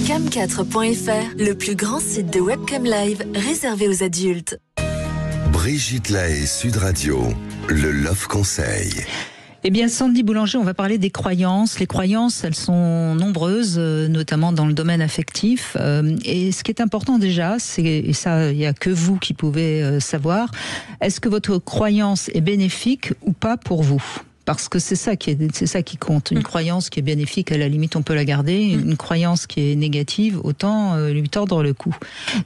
Cam4.fr, le plus grand site de webcam live réservé aux adultes. Brigitte Lahaie, Sud Radio, le Love Conseil. Eh bien, Sandy Boulanger, on va parler des croyances. Les croyances, elles sont nombreuses, notamment dans le domaine affectif. Et ce qui est important déjà, et ça, il n'y a que vous qui pouvez savoir, est-ce que votre croyance est bénéfique ou pas pour vous ? Parce que c'est ça qui compte. Une croyance qui est bénéfique, à la limite, on peut la garder. Une croyance qui est négative, autant lui tordre le cou.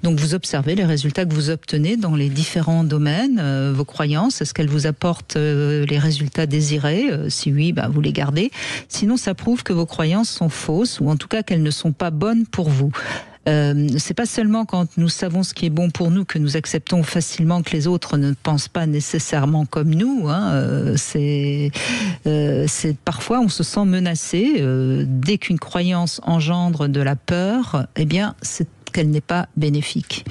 Donc, vous observez les résultats que vous obtenez dans les différents domaines. Vos croyances, est-ce qu'elles vous apportent les résultats désirés ? Si oui, vous les gardez. Sinon, ça prouve que vos croyances sont fausses, ou en tout cas qu'elles ne sont pas bonnes pour vous. C'est pas seulement quand nous savons ce qui est bon pour nous que nous acceptons facilement que les autres ne pensent pas nécessairement comme nous. C'est parfois on se sent menacé dès qu'une croyance engendre de la peur. Eh bien, c'est qu'elle n'est pas bénéfique.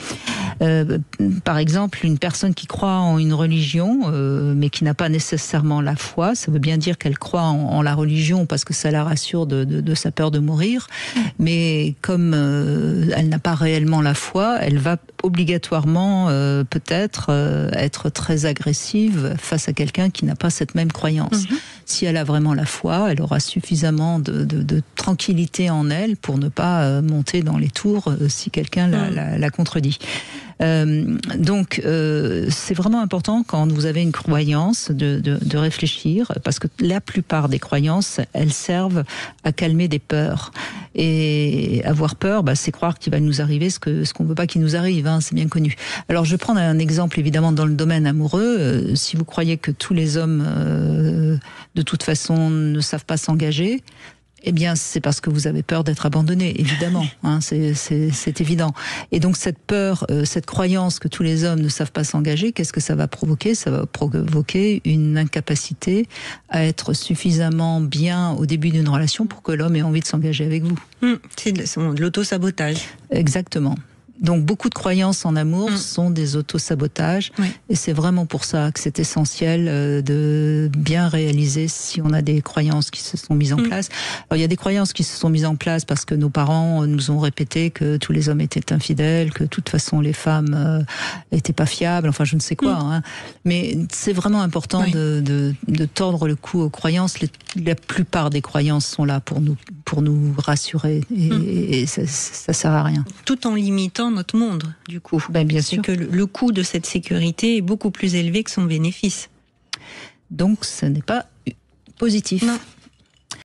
Par exemple, une personne qui croit en une religion, mais qui n'a pas nécessairement la foi, ça veut bien dire qu'elle croit en la religion parce que ça la rassure de sa peur de mourir, mais comme elle n'a pas réellement la foi, elle va obligatoirement peut-être être très agressive face à quelqu'un qui n'a pas cette même croyance. Si elle a vraiment la foi, elle aura suffisamment de tranquillité en elle pour ne pas monter dans les tours si quelqu'un la contredit. Donc, c'est vraiment important quand vous avez une croyance de réfléchir, parce que la plupart des croyances, elles servent à calmer des peurs. Et avoir peur, c'est croire qu'il va nous arriver ce qu'on ne veut pas qu'il nous arrive, c'est bien connu. Alors, je vais prendre un exemple évidemment dans le domaine amoureux. Si vous croyez que tous les hommes, de toute façon, ne savent pas s'engager, eh bien, c'est parce que vous avez peur d'être abandonné, évidemment. C'est évident. Et donc, cette peur, cette croyance que tous les hommes ne savent pas s'engager, qu'est-ce que ça va provoquer ? Ça va provoquer une incapacité à être suffisamment bien au début d'une relation pour que l'homme ait envie de s'engager avec vous. C'est de l'auto-sabotage. Exactement. Donc, beaucoup de croyances en amour sont des auto-sabotages. Oui. Et c'est vraiment pour ça que c'est essentiel de bien réaliser si on a des croyances qui se sont mises en place. Alors, il y a des croyances qui se sont mises en place parce que nos parents nous ont répété que tous les hommes étaient infidèles, que de toute façon les femmes étaient pas fiables, enfin je ne sais quoi. Mais c'est vraiment important de tordre le cou aux croyances. La plupart des croyances sont là pour nous rassurer et ça sert à rien. Tout en limitant notre monde, du coup. Bien sûr. C'est que le coût de cette sécurité est beaucoup plus élevé que son bénéfice. Donc, ce n'est pas positif. Non.